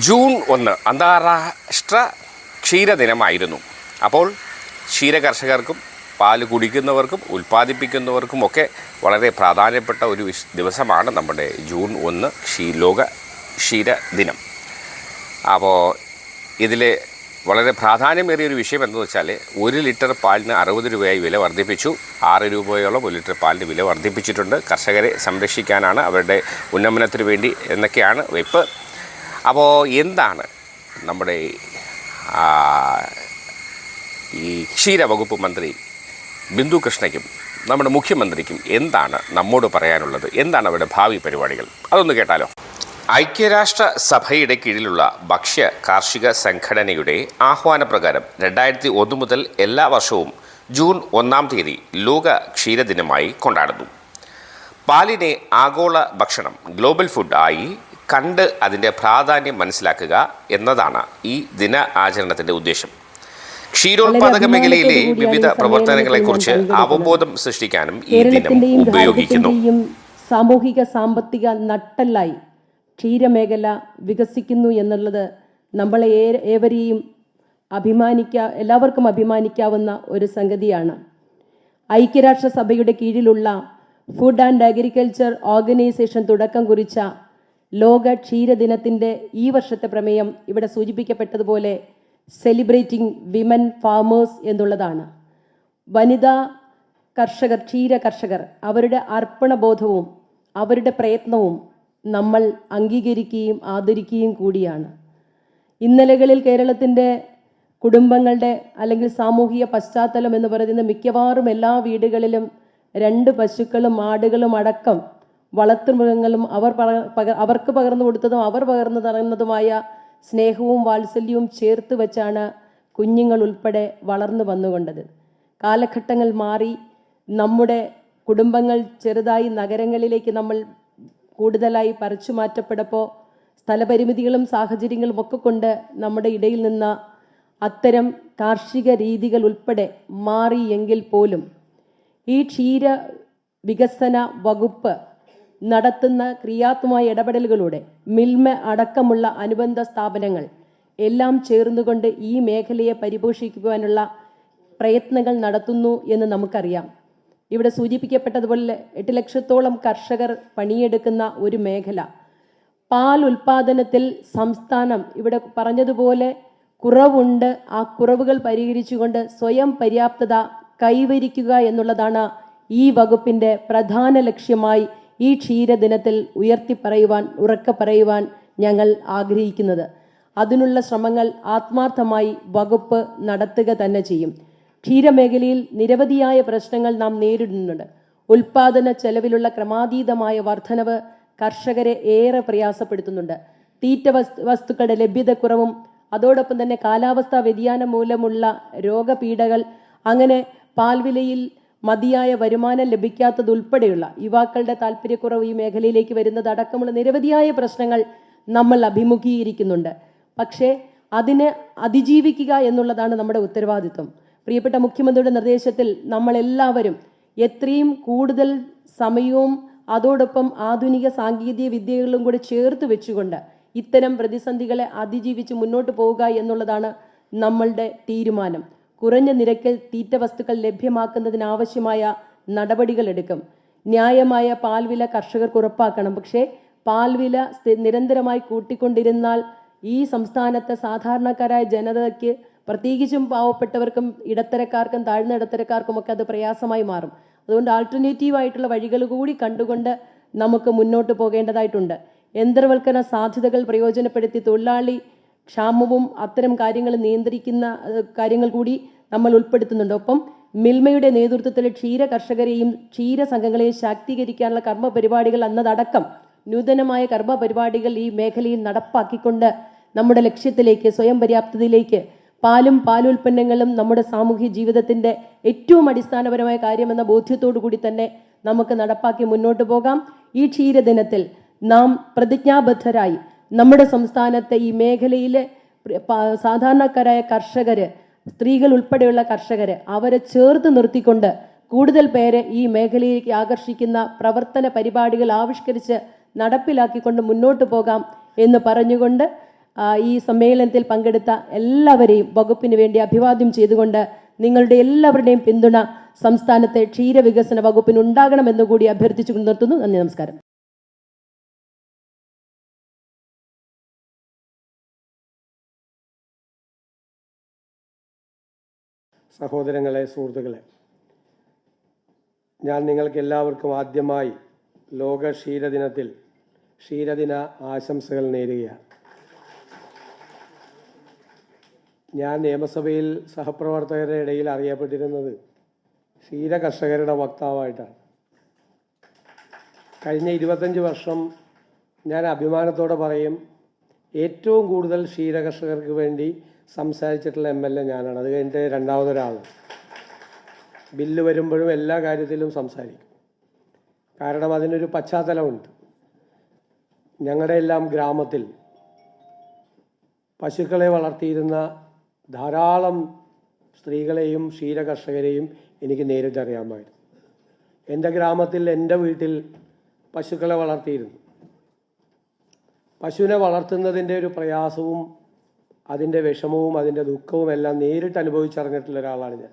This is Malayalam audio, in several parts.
ജൂൺ 1 അന്താരാഷ്ട്ര ക്ഷീരദിനമായിരുന്നു. അപ്പോൾ ക്ഷീരകർഷകർക്കും പാല് കുടിക്കുന്നവർക്കും ഉൽപ്പാദിപ്പിക്കുന്നവർക്കുമൊക്കെ വളരെ പ്രാധാന്യപ്പെട്ട ഒരു ദിവസമാണ് നമ്മുടെ ജൂൺ 1 ലോക ക്ഷീരദിനം. അപ്പോൾ ഇതിൽ വളരെ പ്രാധാന്യമേറിയൊരു വിഷയം എന്താണെന്ന് വെച്ചാൽ 1 ലിറ്റർ പാലിന് 60 രൂപയായി വില വർദ്ധിപ്പിച്ചു. 6 രൂപയോളം 1 ലിറ്റർ പാലിന് വില വർദ്ധിപ്പിച്ചിട്ടുണ്ട്. കർഷകരെ സംരക്ഷിക്കാനാണ്, അവരുടെ ഉന്നമനത്തിന് വേണ്ടി എന്നൊക്കെയാണ് വെപ്പ്. അപ്പോൾ എന്താണ് നമ്മുടെ ഈ ക്ഷീരവകുപ്പ് മന്ത്രി ബിന്ദു കൃഷ്ണയ്ക്കും നമ്മുടെ മുഖ്യമന്ത്രിക്കും എന്താണ് നമ്മോട് പറയാനുള്ളത്? എന്താണ് അവരുടെ ഭാവി പരിപാടികൾ? അതൊന്ന് കേട്ടാലോ. ഐക്യരാഷ്ട്ര സഭയുടെ കീഴിലുള്ള ഭക്ഷ്യ കാർഷിക സംഘടനയുടെ ആഹ്വാനപ്രകാരം 2001 മുതൽ എല്ലാ വർഷവും ജൂൺ 1 തീയതി ലോക ക്ഷീരദിനമായി കൊണ്ടാടുന്നു. പാലിനെ ആഗോള ഭക്ഷണം, ഗ്ലോബൽ ഫുഡ് ആയി കണ്ട് അതിൻ്റെ പ്രാധാന്യം മനസ്സിലാക്കുക എന്നതാണ് ഈ ദിന ആചരണത്തിൻ്റെ ഉദ്ദേശം. ക്ഷീരോത്പാദക മേഖലയിലെ വിവിധ പ്രവർത്തനങ്ങളെക്കുറിച്ച് അവബോധം സൃഷ്ടിക്കാനും ഈ ദിനം ഉപയോഗിക്കുന്നു. സാമൂഹിക സാമ്പത്തിക നട്ടെല്ലായി ക്ഷീരമേഖല വികസിക്കുന്നു എന്നുള്ളത് നമ്മളെ ഏവരെയും എല്ലാവർക്കും അഭിമാനിക്കാവുന്ന ഒരു സംഗതിയാണ്. ഐക്യരാഷ്ട്രസഭയുടെ കീഴിലുള്ള ഫുഡ് ആൻഡ് അഗ്രികൾച്ചർ ഓർഗനൈസേഷൻ തുടക്കം കുറിച്ച ലോക ക്ഷീരദിനത്തിൻ്റെ ഈ വർഷത്തെ പ്രമേയം ഇവിടെ സൂചിപ്പിക്കപ്പെട്ടതുപോലെ സെലിബ്രേറ്റിംഗ് വിമൻ ഫാമേഴ്സ് എന്നുള്ളതാണ്. വനിതാ കർഷകർ, ക്ഷീര കർഷകർ, അവരുടെ അർപ്പണബോധവും അവരുടെ പ്രയത്നവും നമ്മൾ അംഗീകരിക്കുകയും ആദരിക്കുകയും കൂടിയാണ്. ഇന്നലകളിൽ കേരളത്തിൻ്റെ കുടുംബങ്ങളുടെ അല്ലെങ്കിൽ സാമൂഹിക പശ്ചാത്തലം എന്ന് പറയുന്നത് മിക്കവാറും എല്ലാ വീടുകളിലും 2 പശുക്കളും ആടുകളും അടക്കം വളർത്തുമൃഗങ്ങളും അവർക്ക് പകർന്നു കൊടുത്തതും അവർ പകർന്നു തരുന്നതുമായ സ്നേഹവും വാത്സല്യവും ചേർത്ത് വെച്ചാണ് കുഞ്ഞുങ്ങൾ ഉൾപ്പെടെ വളർന്നു വന്നുകൊണ്ടത്. കാലഘട്ടങ്ങൾ മാറി നമ്മുടെ കുടുംബങ്ങൾ ചെറുതായി നഗരങ്ങളിലേക്ക് നമ്മൾ കൂടുതലായി പറിച്ചു മാറ്റപ്പെടപ്പോൾ സ്ഥലപരിമിതികളും സാഹചര്യങ്ങളും ഒക്കെ കൊണ്ട് നമ്മുടെ ഇടയിൽ നിന്ന് അത്തരം കാർഷിക രീതികൾ ഉൾപ്പെടെ മാറിയെങ്കിൽ പോലും ഈ ക്ഷീര വികസന വകുപ്പ് നടത്തുന്ന ക്രിയാത്മക ഇടപെടലുകളുടെ മിൽമ അടക്കമുള്ള അനുബന്ധ സ്ഥാപനങ്ങൾ എല്ലാം ചേർന്നുകൊണ്ട് ഈ മേഖലയെ പരിപോഷിക്കുവാനുള്ള പ്രയത്നങ്ങൾ നടത്തുന്നു എന്ന് നമുക്കറിയാം. ഇവിടെ സൂചിപ്പിക്കപ്പെട്ടതുപോലെ 8 ലക്ഷത്തോളം കർഷകർ പണിയെടുക്കുന്ന ഒരു മേഖല. പാൽ ഉൽപാദനത്തിൽ സംസ്ഥാനം ഇവിടെ പറഞ്ഞതുപോലെ കുറവുണ്ട്. ആ കുറവുകൾ പരിഹരിച്ചുകൊണ്ട് സ്വയം പര്യാപ്തത കൈവരിക്കുക എന്നുള്ളതാണ് ഈ വകുപ്പിൻ്റെ പ്രധാന ലക്ഷ്യമായി ഈ ക്ഷീരദിനത്തിൽ ഉറക്കെ പറയുവാൻ ഞങ്ങൾ ആഗ്രഹിക്കുന്നത്. അതിനുള്ള ശ്രമങ്ങൾ ആത്മാർത്ഥമായി വകുപ്പ് നടത്തുക തന്നെ ചെയ്യും. ക്ഷീരമേഖലയിൽ നിരവധിയായ പ്രശ്നങ്ങൾ നാം നേരിടുന്നുണ്ട്. ഉൽപാദന ചെലവിലുള്ള ക്രമാതീതമായ വർധനവ് കർഷകരെ ഏറെ പ്രയാസപ്പെടുത്തുന്നുണ്ട്. തീറ്റ വസ്തുക്കളുടെ ലഭ്യതക്കുറവും അതോടൊപ്പം തന്നെ കാലാവസ്ഥാ വ്യതിയാനം മൂലമുള്ള രോഗപീഠകൾ, അങ്ങനെ പാൽവിലയിൽ മതിയായ വരുമാനം ലഭിക്കാത്തതുൾപ്പെടെയുള്ള യുവാക്കളുടെ താല്പര്യക്കുറവ് ഈ മേഖലയിലേക്ക് വരുന്നത് അടക്കമുള്ള നിരവധിയായ പ്രശ്നങ്ങൾ നമ്മൾ അഭിമുഖീകരിക്കുന്നുണ്ട്. പക്ഷേ അതിനെ അതിജീവിക്കുക എന്നുള്ളതാണ് നമ്മുടെ ഉത്തരവാദിത്വം. പ്രിയപ്പെട്ട മുഖ്യമന്ത്രിയുടെ നിർദ്ദേശത്തിൽ നമ്മളെല്ലാവരും എത്രയും കൂടുതൽ സമയവും അതോടൊപ്പം ആധുനിക സാങ്കേതിക വിദ്യകളും കൂടി ചേർത്ത് വെച്ചുകൊണ്ട് ഇത്തരം പ്രതിസന്ധികളെ അതിജീവിച്ച് മുന്നോട്ട് പോവുക എന്നുള്ളതാണ് നമ്മളുടെ തീരുമാനം. കുറഞ്ഞ നിരക്കിൽ തീറ്റ വസ്തുക്കൾ ലഭ്യമാക്കുന്നതിനാവശ്യമായ നടപടികൾ എടുക്കും. ന്യായമായ പാൽവില കർഷകർക്ക് ഉറപ്പാക്കണം. പക്ഷേ പാൽവില നിരന്തരമായി കൂട്ടിക്കൊണ്ടിരുന്നാൽ ഈ സംസ്ഥാനത്തെ സാധാരണക്കാരായ ജനതയ്ക്ക്, പ്രത്യേകിച്ചും പാവപ്പെട്ടവർക്കും ഇടത്തരക്കാർക്കും താഴ്ന്ന ഇടത്തരക്കാർക്കും ഒക്കെ അത് പ്രയാസമായി മാറും. അതുകൊണ്ട് ആൾട്ടർനേറ്റീവായിട്ടുള്ള വഴികൾ കൂടി കണ്ടുകൊണ്ട് നമുക്ക് മുന്നോട്ട് പോകേണ്ടതായിട്ടുണ്ട്. യന്ത്രവൽക്കരണ സാധ്യതകൾ പ്രയോജനപ്പെടുത്തി തൊഴിലാളി ക്ഷാമവും അത്തരം കാര്യങ്ങൾ നിയന്ത്രിക്കുന്ന കാര്യങ്ങൾ കൂടി നമ്മൾ ഉൾപ്പെടുത്തുന്നുണ്ട്. ഒപ്പം മിൽമയുടെ നേതൃത്വത്തിൽ ക്ഷീര കർഷകരെയും ക്ഷീര സംഘങ്ങളെയും ശാക്തീകരിക്കാനുള്ള കർമ്മ പരിപാടികൾ എന്നതടക്കം നൂതനമായ കർമ്മ പരിപാടികൾ ഈ മേഖലയിൽ നടപ്പാക്കിക്കൊണ്ട് നമ്മുടെ ലക്ഷ്യത്തിലേക്ക്, സ്വയം പര്യാപ്തതയിലേക്ക്, പാലും പാലുൽപ്പന്നങ്ങളും നമ്മുടെ സാമൂഹ്യ ജീവിതത്തിൻ്റെ ഏറ്റവും അടിസ്ഥാനപരമായ കാര്യമെന്ന ബോധ്യത്തോടു കൂടി തന്നെ നമുക്ക് നടപ്പാക്കി മുന്നോട്ട് പോകാം. ഈ ക്ഷീരദിനത്തിൽ നാം പ്രതിജ്ഞാബദ്ധരായി നമ്മുടെ സംസ്ഥാനത്തെ ഈ മേഖലയിലെ സാധാരണക്കാരായ കർഷകര്, സ്ത്രീകൾ ഉൾപ്പെടെയുള്ള കർഷകര്, അവരെ ചേർത്ത് നിർത്തിക്കൊണ്ട് കൂടുതൽ പേരെ ഈ മേഖലയിലേക്ക് ആകർഷിക്കുന്ന പ്രവർത്തന പരിപാടികൾ ആവിഷ്കരിച്ച് നടപ്പിലാക്കിക്കൊണ്ട് മുന്നോട്ട് പോകാം എന്ന് പറഞ്ഞുകൊണ്ട് ഈ സമ്മേളനത്തിൽ പങ്കെടുത്ത എല്ലാവരെയും വകുപ്പിന് വേണ്ടി അഭിവാദ്യം ചെയ്തുകൊണ്ട് നിങ്ങളുടെ എല്ലാവരുടെയും പിന്തുണ സംസ്ഥാനത്തെ ക്ഷീരവികസന വകുപ്പിന് ഉണ്ടാകണമെന്നുകൂടി അഭ്യർത്ഥിച്ചുകൊണ്ട് നിർത്തുന്നു. നന്ദി, നമസ്കാരം. സഹോദരങ്ങളെ, സുഹൃത്തുക്കളെ, ഞാൻ നിങ്ങൾക്ക് എല്ലാവർക്കും ആദ്യമായി ലോക ക്ഷീരദിനത്തിൽ ക്ഷീരദിന ആശംസകൾ നേരുകയാണ്. ഞാൻ നിയമസഭയിൽ സഹപ്രവർത്തകരുടെ ഇടയിൽ അറിയപ്പെട്ടിരുന്നത് ക്ഷീര കർഷകരുടെ വക്താവായിട്ടാണ്. കഴിഞ്ഞ 25 വർഷം ഞാൻ അഭിമാനത്തോടെ പറയും, ഏറ്റവും കൂടുതൽ ക്ഷീര കർഷകർക്ക് വേണ്ടി സംസാരിച്ചിട്ടുള്ള MLA ഞാനാണ്. അത് കഴിഞ്ഞിട്ട് രണ്ടാമതൊരാൾ. ബില്ല് വരുമ്പോഴും എല്ലാ കാര്യത്തിലും സംസാരിക്കും. കാരണം അതിനൊരു പശ്ചാത്തലമുണ്ട്. ഞങ്ങളുടെ എല്ലാം ഗ്രാമത്തിൽ പശുക്കളെ വളർത്തിയിരുന്ന ധാരാളം സ്ത്രീകളെയും ക്ഷീര കർഷകരെയും എനിക്ക് നേരിട്ടറിയാമായിരുന്നു. എൻ്റെ ഗ്രാമത്തിൽ, എൻ്റെ വീട്ടിൽ പശുക്കളെ വളർത്തിയിരുന്നു. പശുവിനെ വളർത്തുന്നതിൻ്റെ ഒരു പ്രയാസവും അതിൻ്റെ വിഷമവും അതിൻ്റെ ദുഃഖവും എല്ലാം നേരിട്ട് അനുഭവിച്ചറിഞ്ഞിട്ടുള്ള ഒരാളാണ് ഞാൻ.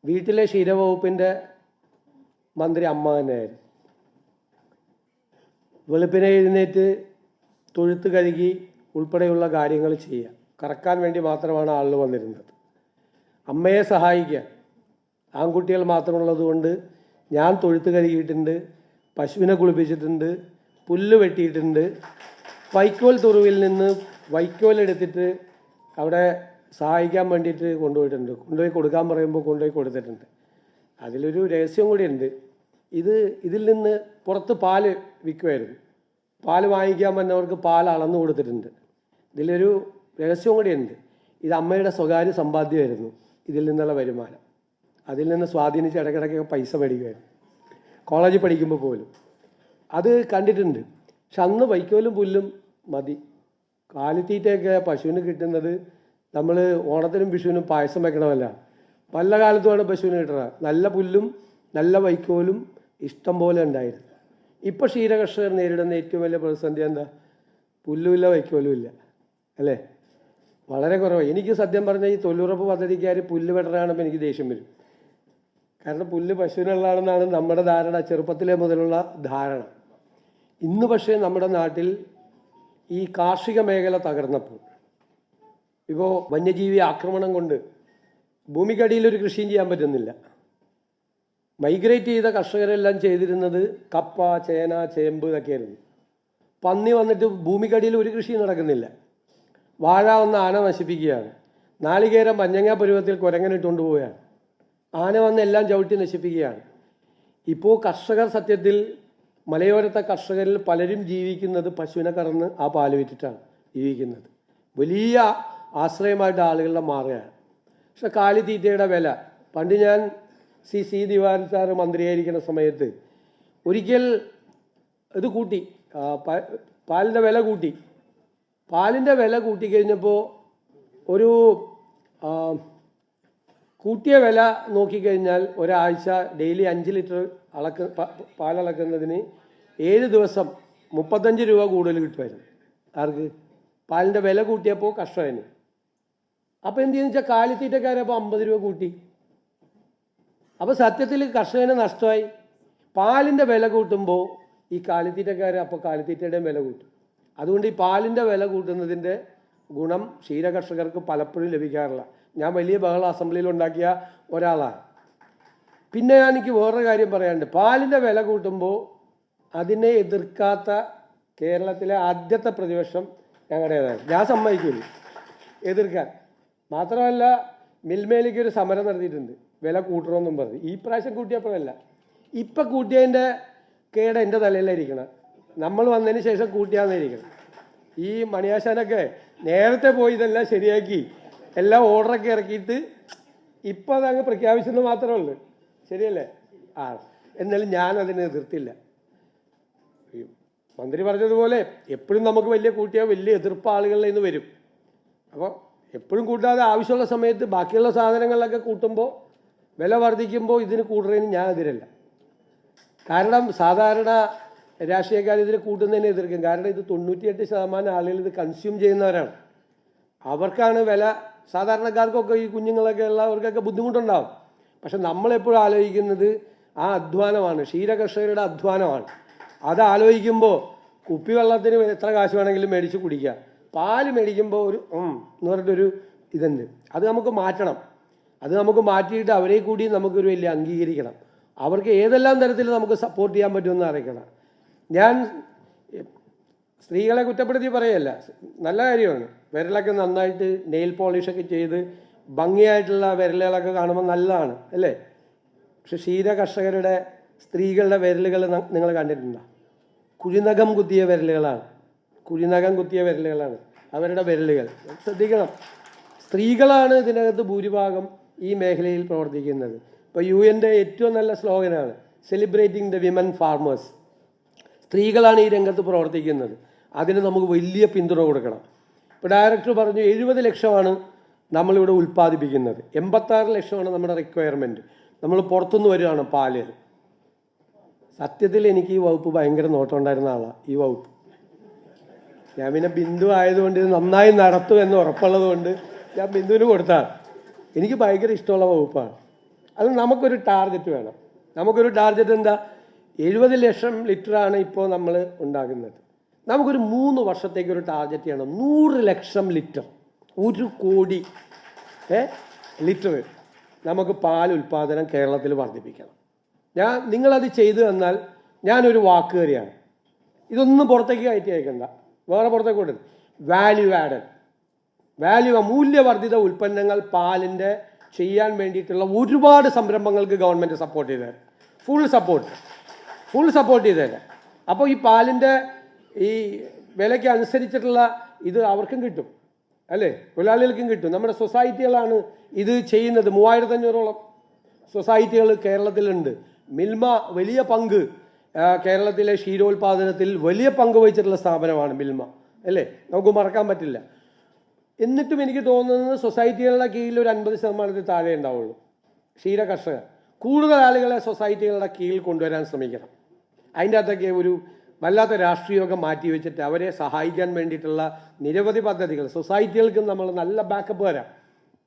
വീട്ടിലെ ക്ഷീരവകുപ്പിൻ്റെ മന്ത്രി അമ്മ തന്നെയായിരുന്നു. വെളുപ്പിനെ എഴുന്നേറ്റ് തൊഴുത്ത് കഴുകി ഉൾപ്പെടെയുള്ള കാര്യങ്ങൾ ചെയ്യുക, കറക്കാൻ വേണ്ടി മാത്രമാണ് ആളുകൾ വന്നിരുന്നത്. അമ്മയെ സഹായിക്കുക. ആൺകുട്ടികൾ മാത്രമുള്ളത് കൊണ്ട് ഞാൻ തൊഴുത്ത് കഴുകിയിട്ടുണ്ട്, പശുവിനെ കുളിപ്പിച്ചിട്ടുണ്ട്, പുല്ല് വെട്ടിയിട്ടുണ്ട്, വൈക്കോൽ തുറുവിൽ നിന്ന് വൈക്കോൽ എടുത്തിട്ട് അവിടെ സഹായിക്കാൻ വേണ്ടിയിട്ട് കൊണ്ടുപോയിട്ടുണ്ട്. കൊണ്ടുപോയി കൊടുക്കാൻ പറയുമ്പോൾ കൊണ്ടുപോയി കൊടുത്തിട്ടുണ്ട്. അതിലൊരു രഹസ്യം കൂടിയുണ്ട്. ഇതിൽ നിന്ന് പുറത്ത് പാല് വിൽക്കുമായിരുന്നു. പാല് വാങ്ങിക്കാൻ വന്നവർക്ക് പാൽ അളന്നു കൊടുത്തിട്ടുണ്ട്. ഇതിലൊരു രഹസ്യം കൂടിയുണ്ട്. ഇത് അമ്മയുടെ സ്വകാര്യ സമ്പാദ്യമായിരുന്നു. ഇതിൽ നിന്നുള്ള വരുമാനം അതിൽ നിന്ന് സ്വാധീനിച്ച് ഇടയ്ക്കിടയ്ക്ക് പൈസ മേടിക്കുമായിരുന്നു, കോളേജിൽ പഠിക്കുമ്പോൾ പോലും. അത് കണ്ടിട്ടുണ്ട്. പക്ഷെ അന്ന് വൈക്കോലും പുല്ലും മതി. കാലിത്തീറ്റയൊക്കെ പശുവിന് കിട്ടുന്നത് നമ്മൾ ഓണത്തിനും വിഷുവിനും പായസം വെക്കണമല്ല, പല കാലത്തുമാണ് പശുവിന് കിട്ടുന്നത്. നല്ല പുല്ലും നല്ല വൈക്കോലും ഇഷ്ടം പോലെ ഉണ്ടായിരുന്നു. ഇപ്പോൾ ക്ഷീരകർഷകർ നേരിടുന്ന ഏറ്റവും വലിയ പ്രതിസന്ധി എന്താ? പുല്ലുമില്ല, വൈക്കോലും ഇല്ല, അല്ലേ? വളരെ കുറവ്. എനിക്ക് സത്യം പറഞ്ഞാൽ ഈ തൊഴിലുറപ്പ് പദ്ധതിക്കാർ പുല്ല് വെട്ടറാകുമ്പോൾ എനിക്ക് ദേഷ്യം വരും. കാരണം പുല്ല് പശുവിനുള്ളതാണെന്നാണ് നമ്മുടെ ധാരണ, ചെറുപ്പത്തിലെ മുതലുള്ള ധാരണ. ഇന്ന് പക്ഷേ നമ്മുടെ നാട്ടിൽ ഈ കാർഷിക മേഖല തകർന്നപ്പോൾ, ഇപ്പോൾ വന്യജീവി ആക്രമണം കൊണ്ട് ഭൂമിക്കടിയിലൊരു കൃഷിയും ചെയ്യാൻ പറ്റുന്നില്ല. മൈഗ്രേറ്റ് ചെയ്ത കർഷകരെല്ലാം ചെയ്തിരുന്നത് കപ്പ, ചേന, ചേമ്പ് ഇതൊക്കെയായിരുന്നു. പന്നി വന്നിട്ട് ഭൂമിക്കടിയിൽ ഒരു കൃഷിയും നടക്കുന്നില്ല. വാഴ വന്ന് ആന നശിപ്പിക്കുകയാണ്. നാളികേരം മഞ്ഞങ്ങ പരുവത്തിൽ കുരങ്ങനിട്ടുകൊണ്ട് പോവുകയാണ്. ആന വന്ന് എല്ലാം ചവിട്ടി നശിപ്പിക്കുകയാണ്. ഇപ്പോൾ കർഷകർ സത്യത്തിൽ മലയോരത്തെ കർഷകരിൽ പലരും ജീവിക്കുന്നത് പശുവിനെ കറന്ന് ആ പാല് വിറ്റിട്ടാണ് ജീവിക്കുന്നത്. വലിയ ആശ്രയമായിട്ട് ആളുകളുടെ മാറുകയാണ്. പക്ഷെ കാലിത്തീറ്റയുടെ വില, പണ്ട് ഞാൻ സി ദിവാകരൻ സാറ് മന്ത്രിയായിരിക്കുന്ന സമയത്ത് ഒരിക്കൽ ഇത് കൂട്ടി, പാലിൻ്റെ വില കൂട്ടി. പാലിൻ്റെ വില കൂട്ടിക്കഴിഞ്ഞപ്പോൾ ഒരു കൂട്ടിയ വില നോക്കിക്കഴിഞ്ഞാൽ ഒരാഴ്ച ഡെയിലി 5 ലിറ്റർ പാലളക്കുന്നതിന് 7 ദിവസം 35 രൂപ കൂടുതൽ കിട്ടുമായിരുന്നു. ആർക്ക്? പാലിൻ്റെ വില കൂട്ടിയപ്പോൾ കർഷകന്. അപ്പോൾ എന്ത് ചെയ്യുന്ന വെച്ചാൽ കാലിത്തീറ്റക്കാരപ്പോൾ 50 രൂപ കൂട്ടി. അപ്പോൾ സത്യത്തിൽ കർഷകന് നഷ്ടമായി. പാലിൻ്റെ വില കൂട്ടുമ്പോൾ ഈ കാലിത്തീറ്റക്കാർ അപ്പോൾ കാലിത്തീറ്റയുടെയും വില കൂട്ടും. അതുകൊണ്ട് ഈ പാലിൻ്റെ വില കൂട്ടുന്നതിൻ്റെ ഗുണം ക്ഷീരകർഷകർക്ക് പലപ്പോഴും ലഭിക്കാറില്ല. ഞാൻ വലിയ ബഹള അസംബ്ലിയിൽ ഉണ്ടാക്കിയ ഒരാളാണ്. പിന്നെ എനിക്ക് വേറൊരു കാര്യം പറയാനുണ്ട്. പാലിൻ്റെ വില കൂട്ടുമ്പോൾ അതിനെ എതിർക്കാത്ത കേരളത്തിലെ ആദ്യത്തെ പ്രതിപക്ഷം ഞങ്ങളുടേതാണ്. ഞാൻ സമ്മതിക്കില്ല എതിർക്കാൻ. മാത്രമല്ല, മിൽമയിലേക്ക് ഒരു സമരം നടത്തിയിട്ടുണ്ട്, വില കൂട്ടണമെന്നും പറഞ്ഞു. ഈ പ്രാവശ്യം കൂട്ടിയപ്പോഴല്ല, ഇപ്പം കൂട്ടിയതിൻ്റെ കേട് എൻ്റെ തലയിലായിരിക്കണം. നമ്മൾ വന്നതിന് ശേഷം കൂട്ടിയാന്നിരിക്കണം. ഈ മണിയാശാനൊക്കെ നേരത്തെ പോയി ഇതെല്ലാം ശരിയാക്കി എല്ലാം ഓർഡറൊക്കെ ഇറക്കിയിട്ട് ഇപ്പം അതങ്ങ് പ്രഖ്യാപിച്ചെന്ന് മാത്രമേ ഉള്ളൂ. ശരിയല്ലേ? എന്നാലും ഞാൻ അതിനെ എതിർത്തില്ല. മന്ത്രി പറഞ്ഞതുപോലെ എപ്പോഴും നമുക്ക് വലിയ കൂട്ടിയാൽ വലിയ എതിർപ്പ് ആളുകളിൽ നിന്ന് വരും. അപ്പോൾ എപ്പോഴും കൂട്ടാതെ ആവശ്യമുള്ള സമയത്ത് ബാക്കിയുള്ള സാധനങ്ങളിലൊക്കെ കൂട്ടുമ്പോൾ വില വർദ്ധിക്കുമ്പോൾ ഇതിന് കൂടുന്നതിന് ഞാൻ എതിരല്ല. കാരണം സാധാരണ രാഷ്ട്രീയക്കാർ ഇതിൽ കൂട്ടുന്നതിനെ എതിർക്കും. കാരണം ഇത് 98% ആളുകൾ ഇത് കൺസ്യൂം ചെയ്യുന്നവരാണ്. അവർക്കാണ് വില. സാധാരണക്കാർക്കൊക്കെ ഈ കുഞ്ഞുങ്ങളൊക്കെ ഉള്ളവർക്കൊക്കെ ബുദ്ധിമുട്ടുണ്ടാവും. പക്ഷെ നമ്മളെപ്പോഴും ആലോചിക്കുന്നത് ആ അധ്വാനമാണ്, ക്ഷീരകർഷകരുടെ അധ്വാനമാണ്. അത് ആലോചിക്കുമ്പോൾ കുപ്പിവെള്ളത്തിന് എത്ര കാശ് വേണമെങ്കിലും മേടിച്ച് കുടിക്കുക, പാല് മേടിക്കുമ്പോൾ ഒരു എന്ന് പറഞ്ഞിട്ടൊരു ഇതുണ്ട്. അത് നമുക്ക് മാറ്റണം. അത് നമുക്ക് മാറ്റിയിട്ട് അവരെ കൂടി നമുക്കൊരു വലിയ അംഗീകരിക്കണം. അവർക്ക് ഏതെല്ലാം തരത്തിൽ നമുക്ക് സപ്പോർട്ട് ചെയ്യാൻ പറ്റുമെന്ന് അറിയിക്കണം. ഞാൻ സ്ത്രീകളെ കുറ്റപ്പെടുത്തി പറയല്ല, നല്ല കാര്യമാണ്. വിരലൊക്കെ നന്നായിട്ട് നെയിൽ പോളിഷൊക്കെ ചെയ്ത് ഭംഗിയായിട്ടുള്ള വിരലുകളൊക്കെ കാണുമ്പോൾ നല്ലതാണ് അല്ലേ? പക്ഷെ ക്ഷീര കർഷകരുടെ സ്ത്രീകളുടെ വിരലുകൾ നിങ്ങൾ കണ്ടിട്ടുണ്ടോ? കുഴിനകം കുത്തിയ വിരലുകളാണ്. കുഴിനകം കുത്തിയ വിരലുകളാണ് അവരുടെ വിരലുകൾ. ശ്രദ്ധിക്കണം. സ്ത്രീകളാണ് ഇതിനകത്ത് ഭൂരിഭാഗം ഈ മേഖലയിൽ പ്രവർത്തിക്കുന്നത്. ഇപ്പോൾ UN ഏറ്റവും നല്ല സ്ലോഗനാണ് സെലിബ്രേറ്റിംഗ് ദ വിമൻ ഫാർമേഴ്സ്. സ്ത്രീകളാണ് ഈ രംഗത്ത് പ്രവർത്തിക്കുന്നത്. അതിന് നമുക്ക് വലിയ പിന്തുണ കൊടുക്കണം. ഇപ്പോൾ ഡയറക്ടർ പറഞ്ഞു 70 ലക്ഷമാണ് നമ്മളിവിടെ ഉൽപ്പാദിപ്പിക്കുന്നത്, 86 ലക്ഷമാണ് നമ്മുടെ റിക്വയർമെൻറ്റ്. നമ്മൾ പുറത്തുനിന്ന് വരികയാണ് പാല്. സത്യത്തിൽ എനിക്ക് ഈ വകുപ്പ് ഭയങ്കര നോട്ടം ഉണ്ടായിരുന്ന ആളാണ്. ഈ വകുപ്പ് ഞാൻ പിന്നെ ബിന്ദു ആയതുകൊണ്ട് ഇത് നന്നായി നടത്തും എന്ന് ഉറപ്പുള്ളത് കൊണ്ട് ഞാൻ ബിന്ദുവിന് കൊടുത്താണ്. എനിക്ക് ഭയങ്കര ഇഷ്ടമുള്ള വകുപ്പാണ്. അത് നമുക്കൊരു ടാർഗറ്റ് വേണം. നമുക്കൊരു ടാർഗറ്റ് എന്താ? 70 ലക്ഷം ലിറ്ററാണ് ഇപ്പോൾ നമ്മൾ ഉണ്ടാക്കുന്നത്. നമുക്കൊരു 3 വർഷത്തേക്ക് ഒരു ടാർഗറ്റ് ചെയ്യണം. 100 ലക്ഷം ലിറ്റർ, 1 കോടി ലിറ്റർ നമുക്ക് പാൽ ഉൽപ്പാദനം കേരളത്തിൽ വർദ്ധിപ്പിക്കണം. നിങ്ങളത് ചെയ്തു തന്നാൽ ഞാനൊരു വാക്കുകാരിയാണ്. ഇതൊന്നും പുറത്തേക്ക് കയറ്റി അയക്കണ്ട, വേറെ പുറത്തേക്ക് കൊടുക്കും. മൂല്യവർദ്ധിത ഉൽപ്പന്നങ്ങൾ പാലിൻ്റെ ചെയ്യാൻ വേണ്ടിയിട്ടുള്ള ഒരുപാട് സംരംഭങ്ങൾക്ക് ഗവൺമെൻറ് സപ്പോർട്ട് ചെയ്ത് തരാം. ഫുൾ സപ്പോർട്ട് ചെയ്ത് തരാം. അപ്പോൾ ഈ പാലിൻ്റെ ഈ വിലയ്ക്ക് അനുസരിച്ചിട്ടുള്ള ഇത് അവർക്കും കിട്ടും അല്ലേ? തൊഴിലാളികൾക്കും കിട്ടും. നമ്മുടെ സൊസൈറ്റികളാണ് ഇത് ചെയ്യുന്നത്. 3500ഓളം സൊസൈറ്റികൾ കേരളത്തിലുണ്ട്. മിൽമ വലിയ പങ്ക് കേരളത്തിലെ ക്ഷീരോത്പാദനത്തിൽ വലിയ പങ്ക് വഹിച്ചിട്ടുള്ള സ്ഥാപനമാണ് മിൽമ അല്ലേ? നമുക്ക് മറക്കാൻ പറ്റില്ല. എന്നിട്ടും എനിക്ക് തോന്നുന്നത് സൊസൈറ്റികളുടെ കീഴിൽ ഒരു 50% താഴെ ഉണ്ടാവുള്ളൂ ക്ഷീര കർഷകർ. കൂടുതൽ ആളുകളെ സൊസൈറ്റികളുടെ കീഴിൽ കൊണ്ടുവരാൻ ശ്രമിക്കണം. അതിൻ്റെ അകത്തൊക്കെ ഒരു വല്ലാത്ത രാഷ്ട്രീയമൊക്കെ മാറ്റി വെച്ചിട്ട് അവരെ സഹായിക്കാൻ വേണ്ടിയിട്ടുള്ള നിരവധി പദ്ധതികൾ സൊസൈറ്റികൾക്കും നമ്മൾ നല്ല ബാക്കപ്പ് തരാം,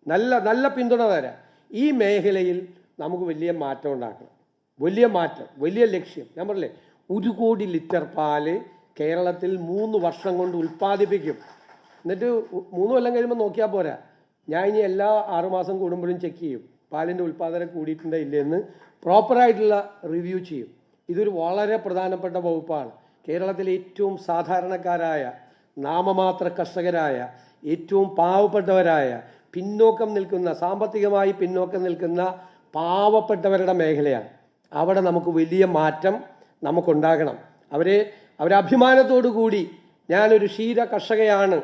നല്ല പിന്തുണ തരാം. ഈ മേഖലയിൽ നമുക്ക് വലിയ മാറ്റം ഉണ്ടാക്കണം. വലിയ മാറ്റം, വലിയ ലക്ഷ്യം. ഞാൻ പറഞ്ഞില്ലേ, 1 കോടി ലിറ്റർ പാല് കേരളത്തിൽ 3 വർഷം കൊണ്ട് ഉൽപ്പാദിപ്പിക്കും. എന്നിട്ട് 3 കൊല്ലം കഴിയുമ്പോൾ നോക്കിയാൽ പോരാ, ഞാൻ ഇനി എല്ലാ 6 മാസം കൂടുമ്പോഴും ചെക്ക് ചെയ്യും പാലിൻ്റെ ഉൽപ്പാദനം കൂടിയിട്ടുണ്ടോ ഇല്ലയെന്ന്. പ്രോപ്പറായിട്ടുള്ള റിവ്യൂ ചെയ്യും. ഇതൊരു വളരെ പ്രധാനപ്പെട്ട വകുപ്പാണ്. കേരളത്തിലെ ഏറ്റവും സാധാരണക്കാരായ, നാമമാത്ര കർഷകരായ, ഏറ്റവും പാവപ്പെട്ടവരായ, പിന്നോക്കം നിൽക്കുന്ന, സാമ്പത്തികമായി പിന്നോക്കം നിൽക്കുന്ന പാവപ്പെട്ടവരുടെ മേഖലയാണ്. അവിടെ നമുക്ക് വലിയ മാറ്റം നമുക്കുണ്ടാകണം. അവരെ അഭിമാനത്തോടു കൂടി ഞാനൊരു ക്ഷീര കർഷകയാണ്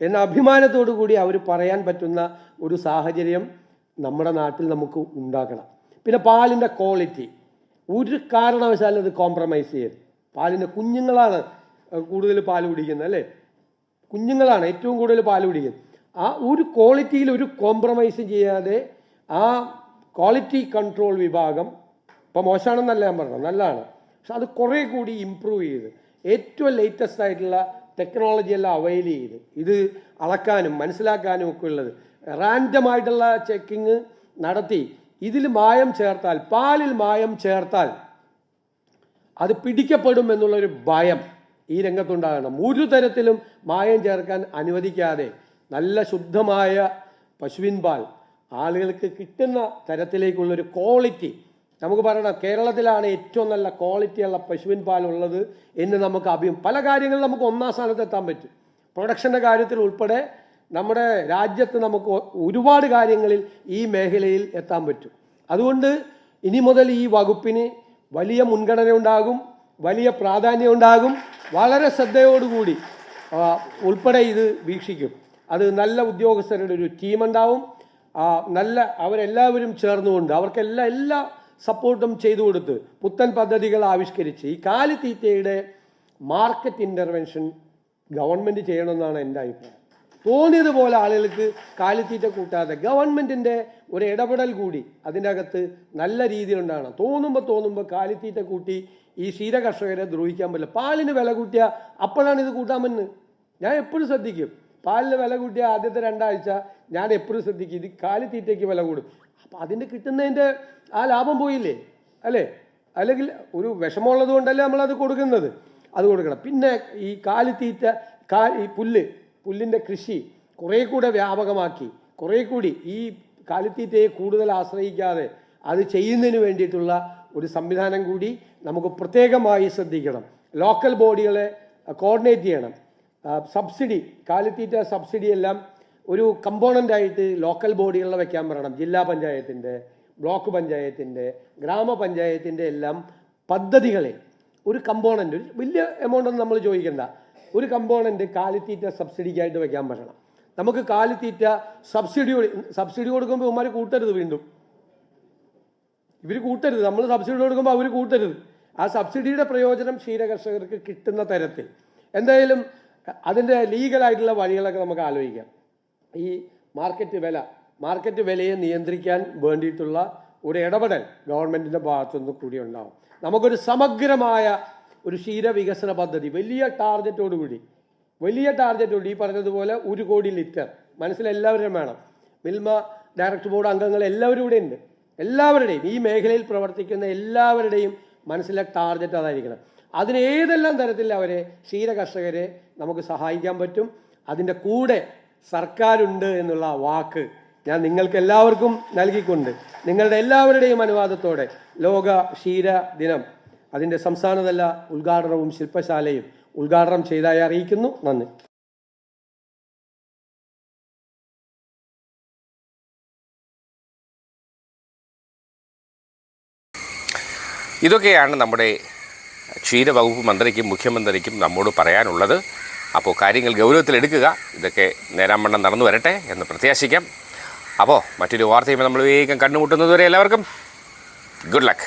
എന്ന അഭിമാനത്തോടു കൂടി അവർ പറയാൻ പറ്റുന്ന ഒരു സാഹചര്യം നമ്മുടെ നാട്ടിൽ നമുക്ക് ഉണ്ടാക്കണം. പിന്നെ പാലിൻ്റെ ക്വാളിറ്റി ഒരു കാരണവശാലും അത് കോംപ്രമൈസ് ചെയ്യരുത്. പാലിൻ്റെ കുഞ്ഞുങ്ങളാണ് കൂടുതൽ പാൽ കുടിക്കുന്നത് അല്ലേ? കുഞ്ഞുങ്ങളാണ് ഏറ്റവും കൂടുതൽ പാൽ കുടിക്കുന്നത്. ആ ഒരു ക്വാളിറ്റിയിൽ ഒരു കോംപ്രമൈസ് ചെയ്യാതെ ആ ക്വാളിറ്റി കൺട്രോൾ വിഭാഗം ഇപ്പോൾ മോശമാണെന്നല്ല ഞാൻ പറഞ്ഞത്, നല്ലതാണ്. പക്ഷെ അത് കുറേ കൂടി ഇമ്പ്രൂവ് ചെയ്ത് ഏറ്റവും ലേറ്റസ്റ്റ് ആയിട്ടുള്ള ടെക്നോളജി എല്ലാം അവൈൽ ചെയ്ത് ഇത് അളക്കാനും മനസ്സിലാക്കാനും ഒക്കെ ഉള്ളത് റാൻഡമായിട്ടുള്ള ചെക്കിങ് നടത്തി ഇതിൽ മായം ചേർത്താൽ, പാലിൽ മായം ചേർത്താൽ അത് പിടിക്കപ്പെടും എന്നുള്ളൊരു ഭയം ഈ രംഗത്തുണ്ടാകണം. ഒരു തരത്തിലും മായം ചേർക്കാൻ അനുവദിക്കാതെ നല്ല ശുദ്ധമായ പശുവിൻ പാൽ ആളുകൾക്ക് കിട്ടുന്ന തരത്തിലേക്കുള്ളൊരു ക്വാളിറ്റി നമുക്ക് പറയണം. കേരളത്തിലാണ് ഏറ്റവും നല്ല ക്വാളിറ്റിയുള്ള പശുവിൻ പാലുള്ളത് എന്ന് നമുക്ക് പല കാര്യങ്ങളും നമുക്ക് 1ാം സ്ഥാനത്ത് എത്താൻ പറ്റും. പ്രൊഡക്ഷൻ്റെ കാര്യത്തിൽ ഉൾപ്പെടെ നമ്മുടെ രാജ്യത്ത് നമുക്ക് ഒരുപാട് കാര്യങ്ങളിൽ ഈ മേഖലയിൽ എത്താൻ പറ്റും. അതുകൊണ്ട് ഇനി മുതൽ ഈ വകുപ്പിന് വലിയ മുൻഗണന ഉണ്ടാകും, വലിയ പ്രാധാന്യം ഉണ്ടാകും. വളരെ ശ്രദ്ധയോടുകൂടി ഉൾപ്പെടെ ഇത് വീക്ഷിക്കും. അത് നല്ല ഉദ്യോഗസ്ഥരുടെ ഒരു ടീമുണ്ടാവും. അവരെല്ലാവരും ചേർന്നുകൊണ്ട് അവർക്കെല്ലാം എല്ലാ സപ്പോർട്ടും ചെയ്തു കൊടുത്ത് പുത്തൻ പദ്ധതികൾ ആവിഷ്കരിച്ച് ഈ കാലിത്തീറ്റയുടെ മാർക്കറ്റ് ഇൻ്റർവെൻഷൻ ഗവൺമെൻറ് ചെയ്യണമെന്നാണ് എൻ്റെ അഭിപ്രായം. തോന്നിയതുപോലെ ആളുകൾക്ക് കാലിത്തീറ്റ കൂട്ടാതെ ഗവൺമെൻറ്റിൻ്റെ ഒരു ഇടപെടൽ കൂടി അതിൻ്റെ അകത്ത് നല്ല രീതിയിലുണ്ടാകണം. തോന്നുമ്പോൾ കാലിത്തീറ്റ കൂട്ടി ഈ ക്ഷീര കർഷകരെ ദ്രോഹിക്കാൻ പറ്റില്ല. പാലിന് വില കൂട്ടിയാൽ അപ്പോഴാണ് ഇത് കൂട്ടാൻ പറ്റുന്നത്. ഞാൻ എപ്പോഴും ശ്രദ്ധിക്കും, പാലിന് വില കൂട്ടിയ ആദ്യത്തെ 2 ആഴ്ച ഞാൻ എപ്പോഴും ശ്രദ്ധിക്കും, ഇത് കാലിത്തീറ്റയ്ക്ക് വില കൂടും. അപ്പം അതിൻ്റെ കിട്ടുന്നതിൻ്റെ ആ ലാഭം പോയില്ലേ അല്ലേ? അല്ലെങ്കിൽ ഒരു വിഷമമുള്ളത് കൊണ്ടല്ലേ നമ്മളത് കൊടുക്കുന്നത്, അത് കൊടുക്കണം. പിന്നെ ഈ കാലിത്തീറ്റ ഈ പുല്ലിൻ്റെ കൃഷി കുറേ കൂടെ വ്യാപകമാക്കി, കുറേ കൂടി ഈ കാലിത്തീറ്റയെ കൂടുതൽ ആശ്രയിക്കാതെ അത് ചെയ്യുന്നതിന് വേണ്ടിയിട്ടുള്ള ഒരു സംവിധാനം കൂടി നമുക്ക് പ്രത്യേകമായി ശ്രദ്ധിക്കണം. ലോക്കൽ ബോഡികളെ കോർഡിനേറ്റ് ചെയ്യണം. സബ്സിഡി, കാലിത്തീറ്റ സബ്സിഡി എല്ലാം ഒരു കമ്പോണൻ്റായിട്ട് ലോക്കൽ ബോഡികളിൽ വെക്കാൻ പറയണം. ജില്ലാ പഞ്ചായത്തിൻ്റെ, ബ്ലോക്ക് പഞ്ചായത്തിൻ്റെ, ഗ്രാമപഞ്ചായത്തിൻ്റെ എല്ലാം പദ്ധതികളെ ഒരു കമ്പോണൻ്റ്, വലിയ എമൗണ്ട് ഒന്നും നമ്മൾ ചോദിക്കണ്ട, ഒരു കമ്പോണൻ്റ് കാലിത്തീറ്റ സബ്സിഡിക്കായിട്ട് വെക്കാൻ പറ്റണം. നമുക്ക് കാലിത്തീറ്റ സബ്സിഡി കൊടുക്കുമ്പോൾ ഇവന്മാർ കൂട്ടരുത്, വീണ്ടും ഇവർ കൂട്ടരുത്, നമ്മൾ സബ്സിഡി കൊടുക്കുമ്പോൾ അവർ കൂട്ടരുത്. ആ സബ്സിഡിയുടെ പ്രയോജനം ക്ഷീരകർഷകർക്ക് കിട്ടുന്ന തരത്തിൽ എന്തായാലും അതിൻ്റെ ലീഗലായിട്ടുള്ള വഴികളൊക്കെ നമുക്ക് ആലോചിക്കാം. ഈ മാർക്കറ്റ് വിലയെ നിയന്ത്രിക്കാൻ വേണ്ടിയിട്ടുള്ള ഒരു ഇടപെടൽ ഗവൺമെൻറ്റിൻ്റെ ഭാഗത്തുനിന്ന് കൂടി ഉണ്ടാവും. നമുക്കൊരു സമഗ്രമായ ഒരു ക്ഷീരവികസന പദ്ധതി വലിയ ടാർഗറ്റോടുകൂടി ഈ പറഞ്ഞതുപോലെ 1 കോടി ലിറ്റർ മനസ്സിലെല്ലാവരും വേണം. മിൽമ ഡയറക്ടർ ബോർഡ് അംഗങ്ങൾ എല്ലാവരും ഇവിടെ ഉണ്ട്. എല്ലാവരുടെയും, ഈ മേഖലയിൽ പ്രവർത്തിക്കുന്ന എല്ലാവരുടെയും മനസ്സിലെ ടാർഗറ്റ് അതായിരിക്കണം. അതിന് ഏതെല്ലാം തരത്തിൽ അവരെ ക്ഷീര കർഷകരെ നമുക്ക് സഹായിക്കാൻ പറ്റും, അതിൻ്റെ കൂടെ സർക്കാരുണ്ട് എന്നുള്ള വാക്ക് ഞാൻ നിങ്ങൾക്ക് എല്ലാവർക്കും നൽകിക്കൊണ്ട് നിങ്ങളുടെ എല്ലാവരുടെയും അനുവാദത്തോടെ ലോക ക്ഷീര ദിനം അതിൻ്റെ സംസ്ഥാനതല ഉദ്ഘാടനവും ശില്പശാലയും ഉദ്ഘാടനം ചെയ്തതായി അറിയിക്കുന്നു. നന്ദി. ഇതൊക്കെയാണ് നമ്മുടെ ക്ഷീരവകുപ്പ് മന്ത്രിക്കും മുഖ്യമന്ത്രിക്കും നമ്മോട് പറയാനുള്ളത്. അപ്പോൾ കാര്യങ്ങൾ ഗൗരവത്തിലെടുക്കുക. ഇതൊക്കെ നേരാവണ്ണം നടന്നു വരട്ടെ എന്ന് പ്രത്യാശിക്കാം. അപ്പോൾ മറ്റൊരു വാർത്തയുമായി നമ്മൾ വേഗം കണ്ടുമുട്ടുന്നതുവരെ എല്ലാവർക്കും ഗുഡ് ലക്ക്.